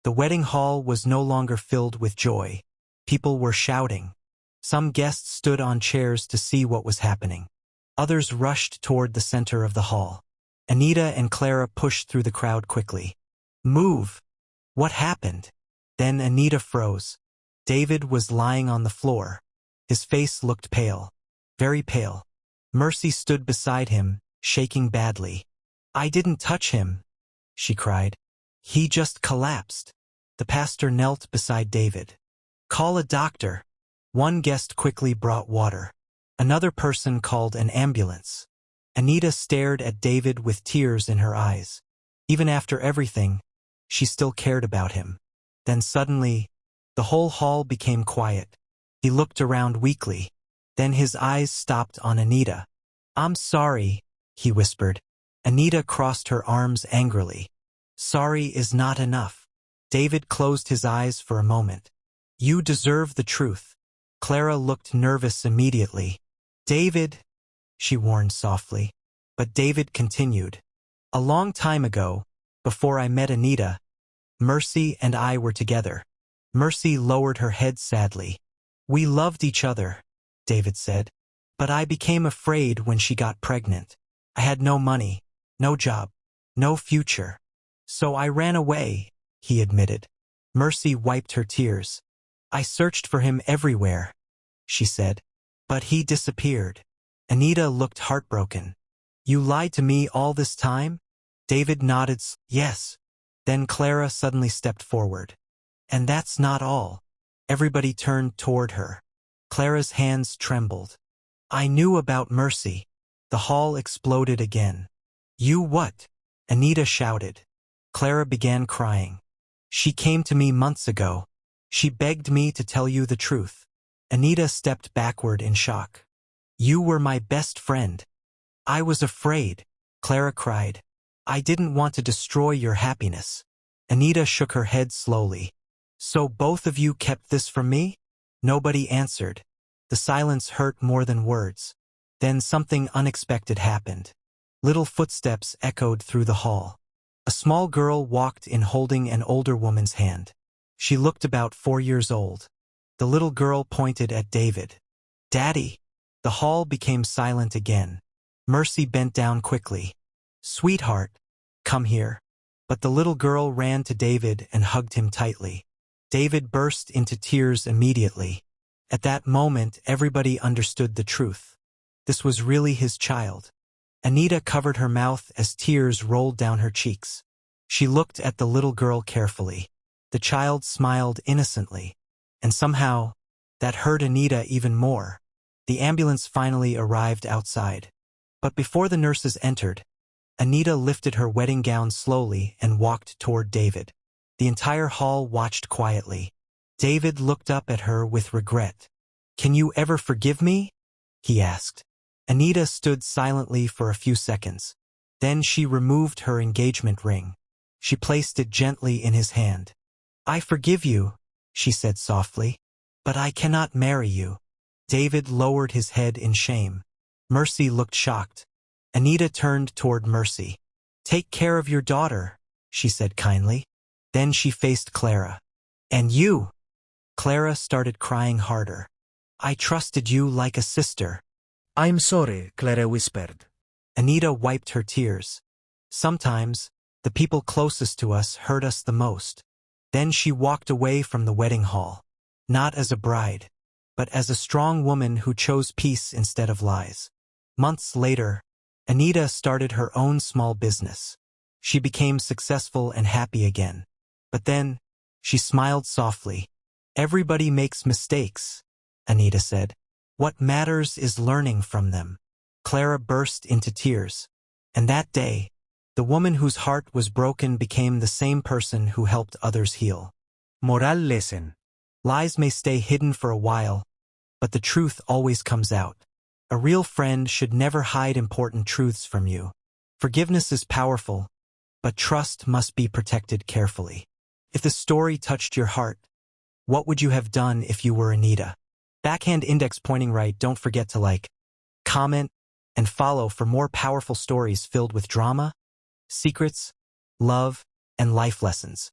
The wedding hall was no longer filled with joy. People were shouting. Some guests stood on chairs to see what was happening. Others rushed toward the center of the hall. Anita and Clara pushed through the crowd quickly. Move! What happened? Then Anita froze. David was lying on the floor. His face looked pale. Very pale. Mercy stood beside him, shaking badly. I didn't touch him, she cried. He just collapsed. The pastor knelt beside David. Call a doctor. One guest quickly brought water. Another person called an ambulance. Anita stared at David with tears in her eyes. Even after everything, she still cared about him. Then suddenly, the whole hall became quiet. He looked around weakly. Then his eyes stopped on Anita. I'm sorry, he whispered. Anita crossed her arms angrily. Sorry is not enough. David closed his eyes for a moment. You deserve the truth. Clara looked nervous immediately. David, she warned softly. But David continued. A long time ago, before I met Anita, Mercy and I were together. Mercy lowered her head sadly. We loved each other, David said. But I became afraid when she got pregnant. I had no money, no job, no future. So I ran away, he admitted. Mercy wiped her tears. I searched for him everywhere, she said. But he disappeared. Anita looked heartbroken. You lied to me all this time? David nodded. Yes. Then Clara suddenly stepped forward. And that's not all. Everybody turned toward her. Clara's hands trembled. I knew about Mercy. The hall exploded again. You what? Anita shouted. Clara began crying. She came to me months ago. She begged me to tell you the truth. Anita stepped backward in shock. You were my best friend. I was afraid, Clara cried. I didn't want to destroy your happiness. Anita shook her head slowly. So both of you kept this from me? Nobody answered. The silence hurt more than words. Then something unexpected happened. Little footsteps echoed through the hall. A small girl walked in holding an older woman's hand. She looked about 4 years old. The little girl pointed at David. Daddy! The hall became silent again. Mercy bent down quickly. Sweetheart, come here. But the little girl ran to David and hugged him tightly. David burst into tears immediately. At that moment, everybody understood the truth. This was really his child. Anita covered her mouth as tears rolled down her cheeks. She looked at the little girl carefully. The child smiled innocently. And somehow, that hurt Anita even more. The ambulance finally arrived outside. But before the nurses entered, Anita lifted her wedding gown slowly and walked toward David. The entire hall watched quietly. David looked up at her with regret. Can you ever forgive me? He asked. Anita stood silently for a few seconds. Then she removed her engagement ring. She placed it gently in his hand. I forgive you, she said softly, but I cannot marry you. David lowered his head in shame. Mercy looked shocked. Anita turned toward Mercy. Take care of your daughter, she said kindly. Then she faced Clara. And you? Clara started crying harder. I trusted you like a sister. I'm sorry, Clara whispered. Anita wiped her tears. Sometimes, the people closest to us hurt us the most. Then she walked away from the wedding hall. Not as a bride, but as a strong woman who chose peace instead of lies. Months later, Anita started her own small business. She became successful and happy again. But then, she smiled softly. Everybody makes mistakes, Anita said. What matters is learning from them. Clara burst into tears. And that day, the woman whose heart was broken became the same person who helped others heal. Moral lesson. Lies may stay hidden for a while, but the truth always comes out. A real friend should never hide important truths from you. Forgiveness is powerful, but trust must be protected carefully. If the story touched your heart, what would you have done if you were Anita? Backhand index pointing right. Don't forget to like, comment, and follow for more powerful stories filled with drama, secrets, love, and life lessons.